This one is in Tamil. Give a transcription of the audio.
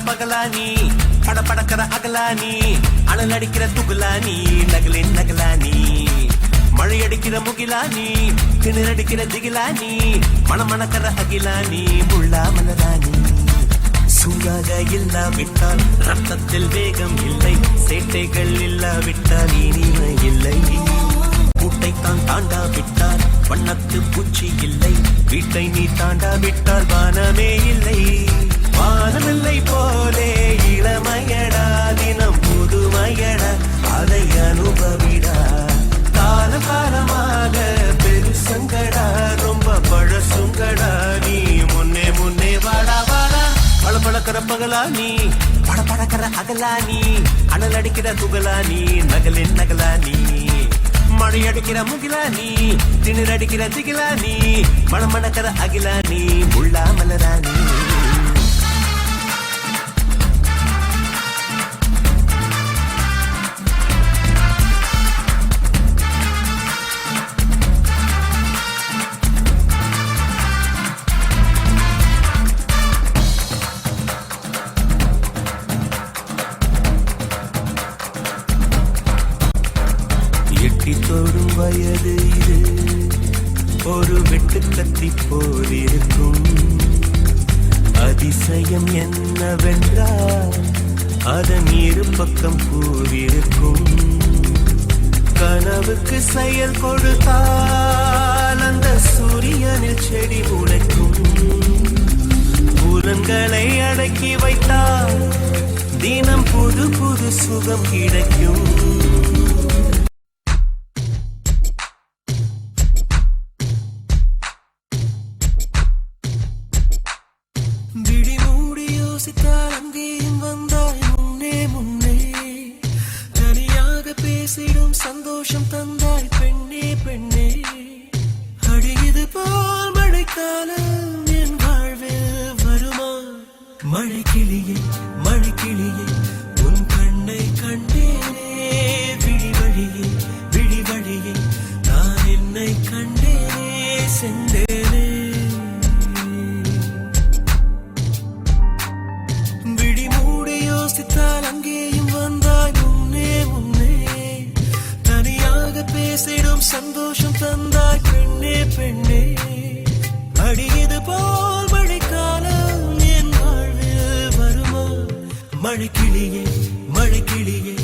பகலானி படபடக்கிற அகலானி அனல் அடிக்கிற துகுலானி நகலின் நகலானி மழை அடிக்கிற முகிலானி திணறடிக்கிற திகிலானி மணமணக்கிற அகிலானி முள்ளா மலரானி சூடாக இல்லாவிட்டால் ரத்தத்தில் வேகம் இல்லை சேட்டைகள் இல்லாவிட்டால் இனிமை இல்லை கூட்டைத்தான் தாண்டாவிட்டால் வண்ணத்து பூச்சி இல்லை வீட்டை நீ தாண்டாவிட்டால் வானமே இல்லை வானமில்லை போலே இளமையடா தினம் புதுமையடா அதை அனுபவிடா காலம் காலமாக பெருசங்கடா ரொம்ப பழசுங்கடா நீ முன்னே முன்னே வாடா வாடா பழப்பழக்கிற பகலானி படபடக்கிற அகலானி அனல் அடிக்கிற துகலானி நகலின் நகலானி மழை அடிக்கிற முகிலானி திணறடிக்கிற திகிலானி மணமணக்கிற அகிலானி முள்ளா மலரானி தொடும் வயது இது ஒரு வெட்டு கத்தி போலிருக்கும் அதிசயம் என்னவென்றால் அதன் இரு பக்கம் கூறியிருக்கும் கனவுக்கு செயல் கொடுத்தால் அந்த சூரியனில் செடி முளைக்கும் புலன்களை அடக்கி வைத்தால் தினம் புது புது சுகம் கிடைக்கும் அங்கேயும் வந்தாய் முன்னே முன்னே தனியாக பேசிடும் சந்தோஷம் தந்தாய் பெண்ணே பெண்ணே அடியது போல் மழைக்காலம் என் வாழ்வில் வருமா மழைக்கிளியே மழைக்கிளியே உன் கண்ணை கண்டேனே விழி வழியே நான் என்னை கண்டேனே சென்றேனே அங்கேயும் வந்தாய் முன்னே முன்னே தனியாக பேசிடும் சந்தோஷம் தந்தாய் பெண்ணே பெண்ணே அடியது போல் மழைக்காலம் என் வாழ்வில் வருமா மழைக்கிளியே மழைக்கிளியே